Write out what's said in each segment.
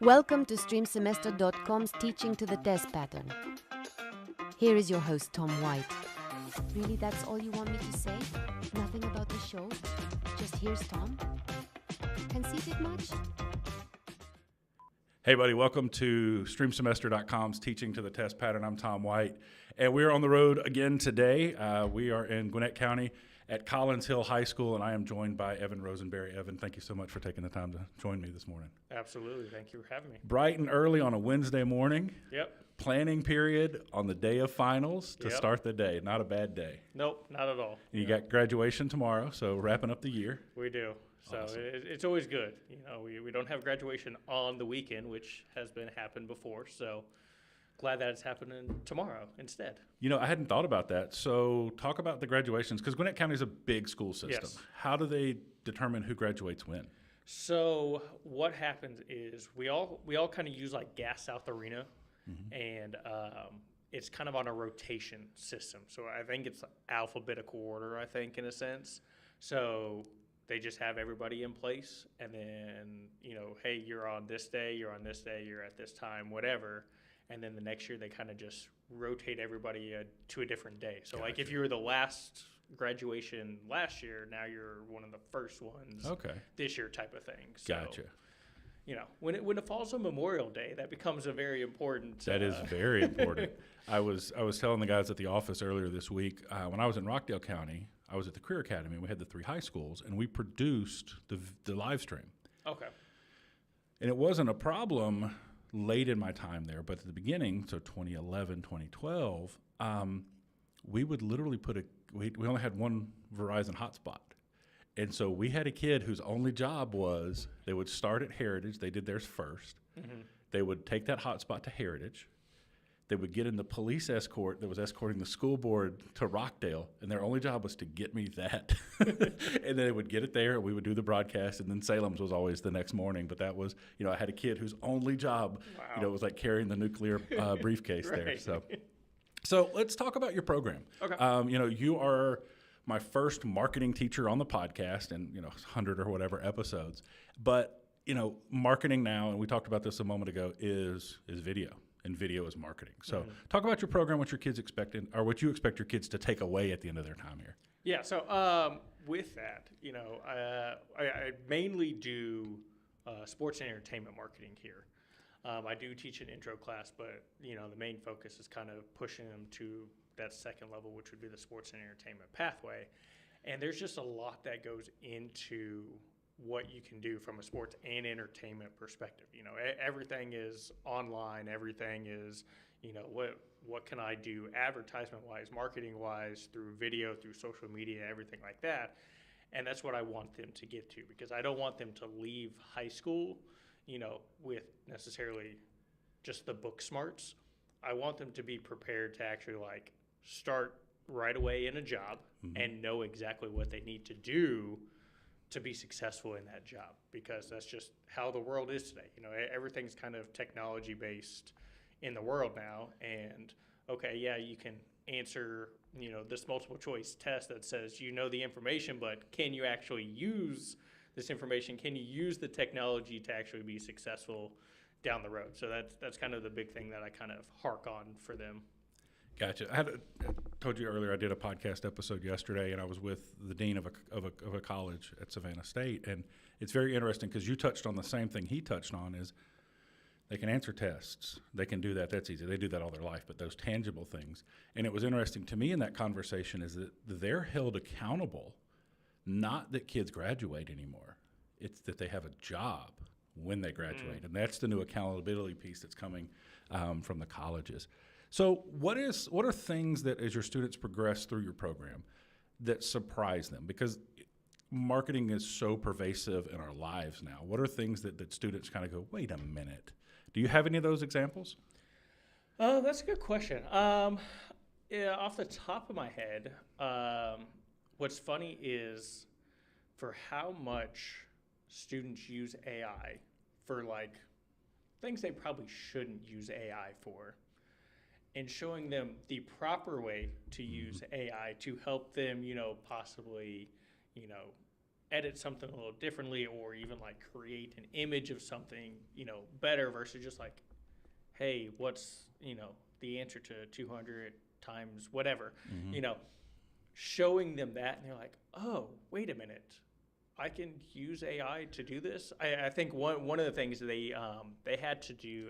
Welcome to StreamSemester.com's Teaching to the Test pattern. Here is your host, Tom White. Really, that's all you want me to say? Nothing about the show? Just here's Tom? Conceited much? Hey, buddy, welcome to StreamSemester.com's Teaching to the Test pattern. I'm Tom White, and we're on the road again today. We are in Gwinnett County at Collins Hill High School, and I am joined by Evan Rosenberry. Evan, thank you so much for taking the time to join me this morning. Absolutely. Thank you for having me. Bright and early on a Wednesday morning. Yep. Planning period on the day of finals to start the day. Not a bad day. Nope, not at all. And you got graduation tomorrow, so wrapping up the year. We do. So Awesome. it's always good. You know, we don't have graduation on the weekend, which has happened before. So glad that it's happening tomorrow instead. You know, I hadn't thought about that. So talk about the graduations, because Gwinnett County is a big school system. Yes. How do they determine who graduates when? So what happens is we all kind of use like Gas South Arena, and it's kind of on a rotation system. So I think it's alphabetical order, I think, in a sense. So they just have everybody in place, and then, you know, hey, you're on this day, you're on this day, you're at this time, whatever. And then the next year they kind of just rotate everybody to a different day. So like if you were the last graduation last year, now you're one of the first ones this year type of thing. So, Gotcha. you know, when it falls on Memorial Day, that becomes a very important. That is very important. I was telling the guys at the office earlier this week, when I was in Rockdale County, I was at the Career Academy. We had the 3 high schools, and we produced the live stream. Okay. And it wasn't a problem late in my time there, but at the beginning, so 2011, 2012, we would literally we only had one Verizon hotspot. And so we had a kid whose only job was they would start at Heritage. They did theirs first. Mm-hmm. They would take that hotspot to Heritage. They would get in the police escort that was escorting the school board to Rockdale, and their only job was to get me that. And then they would get it there, and we would do the broadcast, and then Salem's was always the next morning. But that was, you know, I had a kid whose only job, you know, was like carrying the nuclear briefcase there. So let's talk about your program. Okay. You know, you are my first marketing teacher on the podcast, and, you know, 100 or whatever episodes. But, you know, marketing now, and we talked about this a moment ago, is video. And video is marketing. So talk about your program, what your kids expect, or what you expect your kids to take away at the end of their time here. Yeah, so with that, you know, I mainly do sports and entertainment marketing here. I do teach an intro class, but, you know, the main focus is kind of pushing them to that second level, which would be the sports and entertainment pathway. And there's just a lot that goes into what you can do from a sports and entertainment perspective. You know, everything is online. Everything is, you know, what can I do advertisement-wise, marketing-wise, through video, through social media, everything like that. And that's what I want them to get to, because I don't want them to leave high school, you know, with necessarily just the book smarts. I want them to be prepared to actually like start right away in a job and know exactly what they need to do to be successful in that job, because that's just how the world is today. You know, everything's kind of technology based in the world now. And okay, yeah, you can answer, you know, this multiple choice test that says you know the information, but can you actually use this information? Can you use the technology to actually be successful down the road? So that's kind of the big thing that I kind of hark on for them. Gotcha. I told you earlier I did a podcast episode yesterday, and I was with the dean of a college at Savannah State, and it's very interesting because you touched on the same thing he touched on, is they can answer tests. They can do that. That's easy. They do that all their life, but those tangible things. And it was interesting to me in that conversation is that they're held accountable, not that kids graduate anymore. It's that they have a job when they graduate, and that's the new accountability piece that's coming from the colleges. So what are things that, as your students progress through your program, that surprise them? Because marketing is so pervasive in our lives now. What are things that students kind of go, wait a minute? Do you have any of those examples? That's a good question. Yeah, off the top of my head, what's funny is for how much students use AI for like things they probably shouldn't use AI for, and showing them the proper way to use AI to help them, possibly, edit something a little differently, or even like create an image of something, better versus just like, hey, what's, the answer to 200 times whatever, showing them that, and they're like, oh, wait a minute, I can use AI to do this. I think one of the things they had to do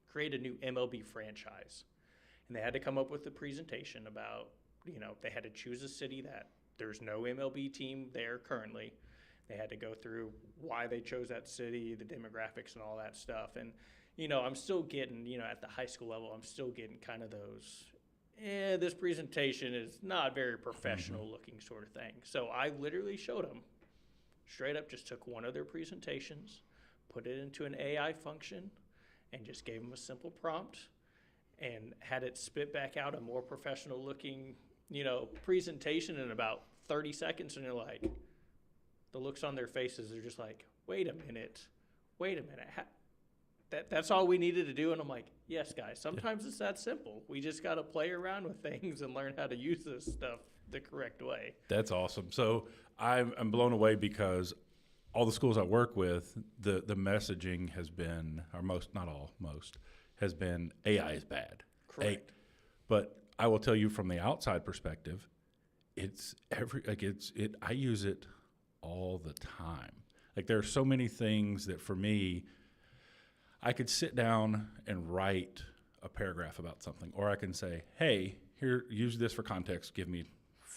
create a new MLB franchise, and they had to come up with a presentation about, they had to choose a city that there's no MLB team there currently. They had to go through why they chose that city, the demographics and all that stuff. And, I'm still getting, at the high school level, I'm still getting kind of those, this presentation is not very professional looking sort of thing. So I literally showed them, straight up just took one of their presentations, put it into an AI function, and just gave them a simple prompt and had it spit back out a more professional looking presentation in about 30 seconds, and they're like, the looks on their faces, they're just like, wait a minute, that's all we needed to do. And I'm like, yes, guys, sometimes it's that simple. We just got to play around with things and learn how to use this stuff the correct way. That's awesome. So I'm blown away because all the schools I work with, the messaging has been, or most, not all, most, has been AI is bad. Correct. But I will tell you from the outside perspective, I use it all the time. Like there are so many things that for me, I could sit down and write a paragraph about something, or I can say, hey, here, use this for context, give me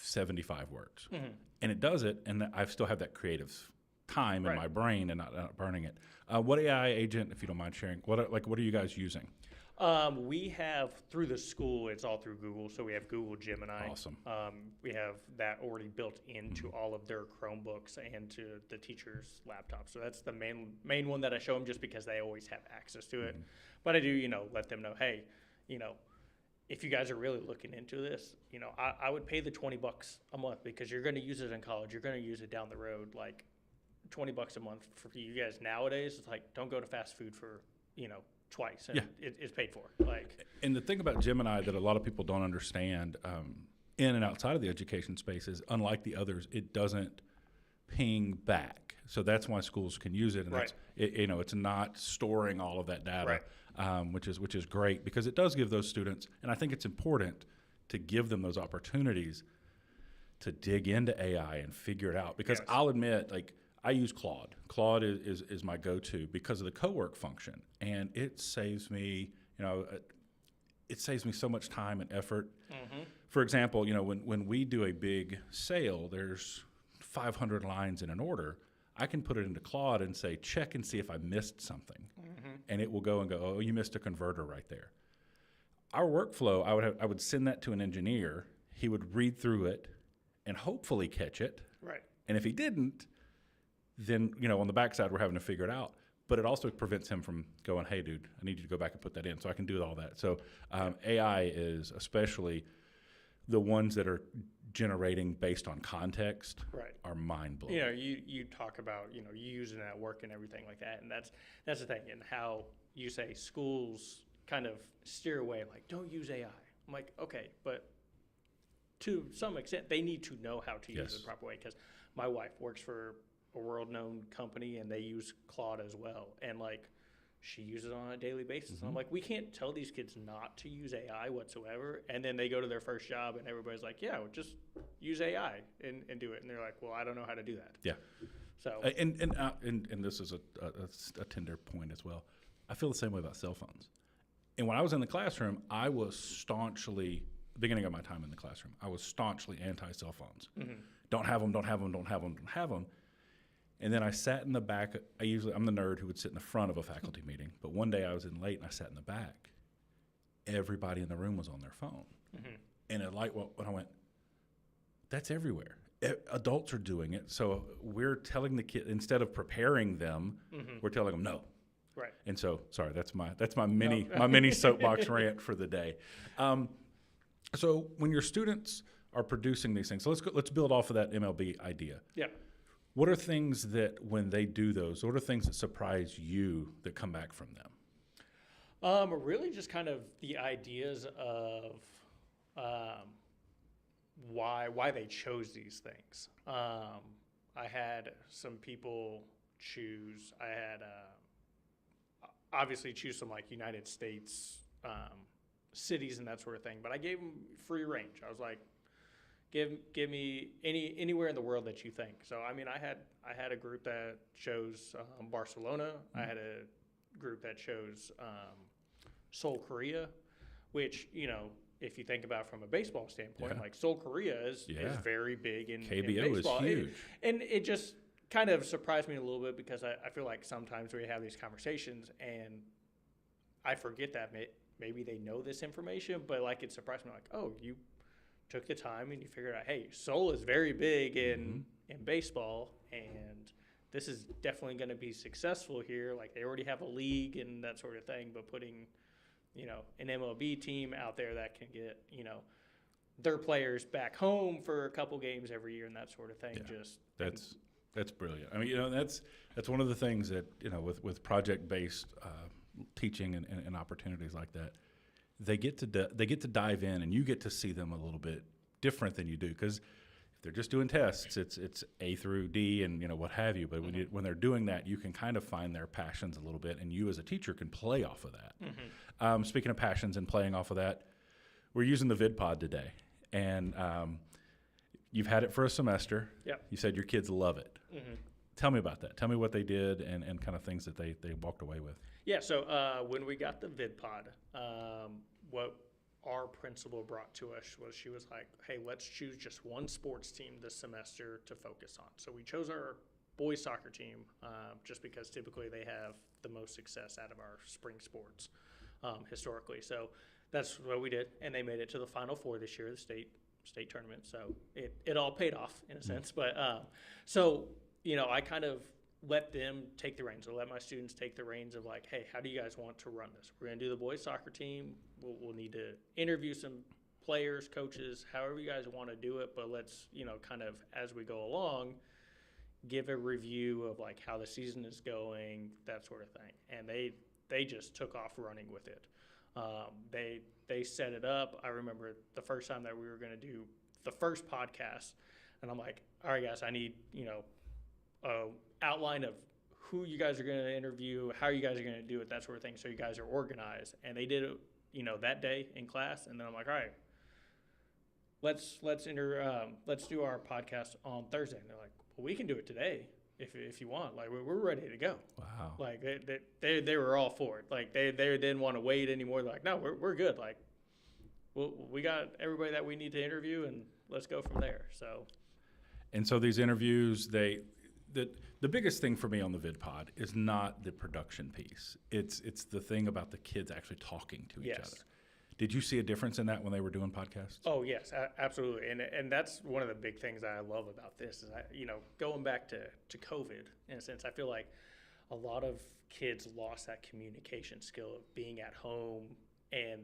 75 words. Mm-hmm. And it does it, and I still have that creative time in my brain and not burning it. What AI agent, if you don't mind sharing, what are you guys using? We have, through the school, it's all through Google, so we have Google Gemini. Awesome. We have that already built into all of their Chromebooks and to the teachers' laptops. So that's the main one that I show them just because they always have access to it. But I do, let them know, hey, if you guys are really looking into this, I would pay the $20 a month because you're going to use it in college. You're going to use it down the road. Like $20 a month for you guys nowadays, it's like, don't go to fast food for, twice, and it's paid for. And the thing about Gemini that a lot of people don't understand, in and outside of the education space, is unlike the others, it doesn't ping back. So that's why schools can use it, and it's not storing all of that data, which is great because it does give those students, and I think it's important to give them those opportunities to dig into AI and figure it out. Because I'll admit, I use Claude. Claude is my go-to because of the co-work function, and it saves me, so much time and effort. Mm-hmm. For example, when we do a big sale, there's 500 lines in an order. I can put it into Claude and say, check and see if I missed something, and it will go and go, oh, you missed a converter right there. Our workflow, I would send that to an engineer. He would read through it and hopefully catch it. Right. And if he didn't, then, on the backside, we're having to figure it out. But it also prevents him from going, hey, dude, I need you to go back and put that in. So I can do all that. So AI is, especially the ones that are generating based on context, are mind-blowing. You talk about, you using it at work and everything like that. And that's the thing. And how you say schools kind of steer away, like, don't use AI. I'm like, okay, but to some extent, they need to know how to use it the proper way. Because my wife works for a world-known company, and they use Claude as well. And, she uses it on a daily basis. Mm-hmm. And I'm like, we can't tell these kids not to use AI whatsoever. And then they go to their first job, and everybody's like, yeah, well, just use AI and do it. And they're like, well, I don't know how to do that. Yeah. So and this is a tender point as well. I feel the same way about cell phones. And when I was in the classroom, I was staunchly, beginning of my time in the classroom, I was staunchly anti-cell phones. Mm-hmm. Don't have them, don't have them, don't have them, don't have them. And then I sat in the back. I'm the nerd who would sit in the front of a faculty meeting. But one day I was in late and I sat in the back. Everybody in the room was on their phone. Mm-hmm. And when I went, that's everywhere. Adults are doing it. So we're telling the kid, instead of preparing them, we're telling them no. Right. And so, sorry, that's my mini soapbox rant for the day. So when your students are producing these things, so let's build off of that MLB idea. Yeah. What are things that when they do those, what are things that surprise you that come back from them? Really just kind of the ideas of why they chose these things. I had some people choose. I had obviously choose some like United States cities and that sort of thing. But I gave them free range. I was like, give me anywhere in the world that you think. So I mean, I had a group that chose Barcelona. I had a group that chose Seoul, Korea, which, you know, if you think about from a baseball standpoint, like Seoul, Korea is very big in baseball. is huge. And it just kind of surprised me a little bit because I feel like sometimes we have these conversations and I forget that maybe they know this information, but like it surprised me like, oh, you took the time and you figured out, hey, Seoul is very big in baseball and this is definitely going to be successful here. Like they already have a league and that sort of thing, but putting, you know, an MLB team out there that can get, you know, their players back home for a couple games every year and that sort of thing. Yeah, that's brilliant. I mean, you know, that's one of the things that, you know, with project-based teaching and opportunities like that, they get to dive in and you get to see them a little bit different than you do, because if they're just doing tests, it's A through D and, you know, what have you. But when they're doing that, you can kind of find their passions a little bit, and you as a teacher can play off of that. Speaking of passions and playing off of that, we're using the VidPod today, and you've had it for a semester. Yep. You said your kids love it. Tell me about that. Tell me what they did and kind of things that they walked away with. Yeah, so when we got the VidPod, what our principal brought to us was she was like, hey, let's choose just one sports team this semester to focus on. So we chose our boys soccer team just because typically they have the most success out of our spring sports historically. So that's what we did, and they made it to the Final Four this year, the state tournament. So it all paid off in a sense. But so, you know, I kind of let them take the reins. I'll let my students take the reins of like, hey, how do you guys want to run this? We're going to do the boys soccer team. We'll need to interview some players, coaches, however you guys want to do it. But let's, you know, kind of as we go along, give a review of like how the season is going, that sort of thing. And they just took off running with it. They set it up. I remember the first time that we were going to do the first podcast, and I'm like, all right, guys, I need, you know, outline of who you guys are going to interview, how you guys are going to do it, that sort of thing, so you guys are organized. And they did it, you know, that day in class. And then I'm like, all right, let's do our podcast on Thursday. And they're like, well, we can do it today if you want. Like we're ready to go. Wow. Like they were all for it. Like they didn't want to wait anymore. They're like, no, we're good. Like we got everybody that we need to interview, and let's go from there. So these interviews, the biggest thing for me on the VidPod is not the production piece. It's the thing about the kids actually talking to each other. Did you see a difference in that when they were doing podcasts? Oh, yes, absolutely. And that's one of the big things I love about this is, going back to COVID, in a sense, I feel like a lot of kids lost that communication skill of being at home, and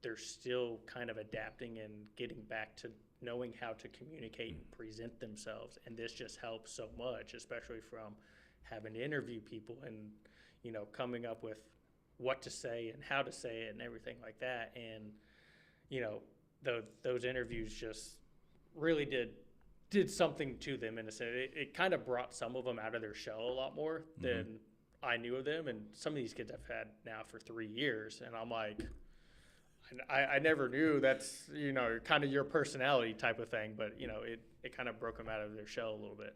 they're still kind of adapting and getting back to knowing how to communicate and present themselves. And this just helps so much, especially from having to interview people and, you know, coming up with what to say and how to say it and everything like that. And, you know, those interviews just really did something to them in a sense. It kind of brought some of them out of their shell a lot more than I knew of them. And some of these kids I've had now for 3 years, and I'm like, I never knew that's, you know, kind of your personality type of thing, but, you know, it kind of broke them out of their shell a little bit.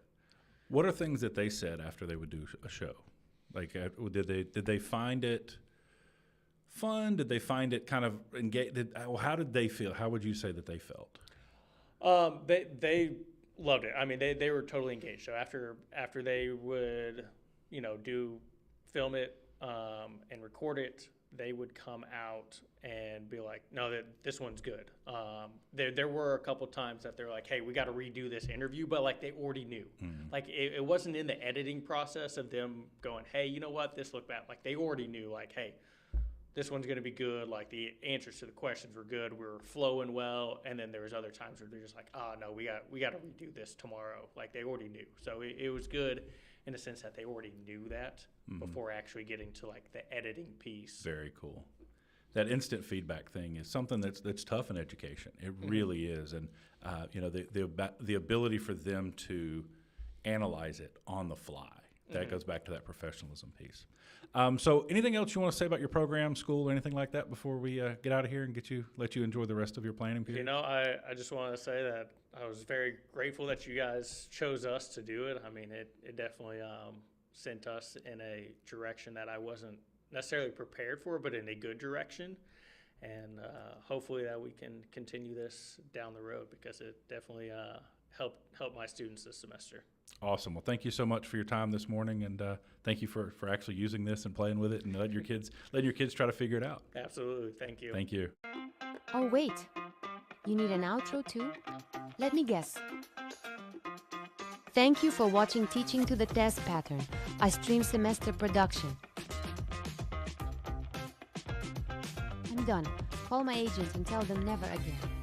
What are things that they said after they would do a show? Like, did they find it fun? Did they find it kind of engaged? How did they feel? How would you say that they felt? They loved it. I mean, they were totally engaged. So after they would, you know, film it and record it, they would come out and be like, no, this one's good. There were a couple times that they're like, hey, we got to redo this interview, but like they already knew. Like it wasn't in the editing process of them going, hey, you know what, this looked bad. Like they already knew, like, hey, this one's going to be good. Like the answers to the questions were good. We were flowing well. And then there was other times where they're just like, oh no, we got to redo this tomorrow. Like they already knew. So it was good in the sense that they already knew that before actually getting to like the editing piece. Very cool. That instant feedback thing is something that's tough in education. It really is. And you know, the ability for them to analyze it on the fly. That goes back to that professionalism piece. So anything else you want to say about your program, school, or anything like that before we get out of here and let you enjoy the rest of your planning period? I just want to say that I was very grateful that you guys chose us to do it. I mean, it definitely sent us in a direction that I wasn't necessarily prepared for, but in a good direction. And hopefully that we can continue this down the road, because it definitely helped my students this semester. Awesome. Well, thank you so much for your time this morning, and thank you for actually using this and playing with it, and letting your kids try to figure it out. Absolutely. Thank you. Thank you. Oh, wait. You need an outro too? Let me guess. Thank you for watching Teaching to the Test Pattern, a stream semester production. I'm done. Call my agent and tell them never again.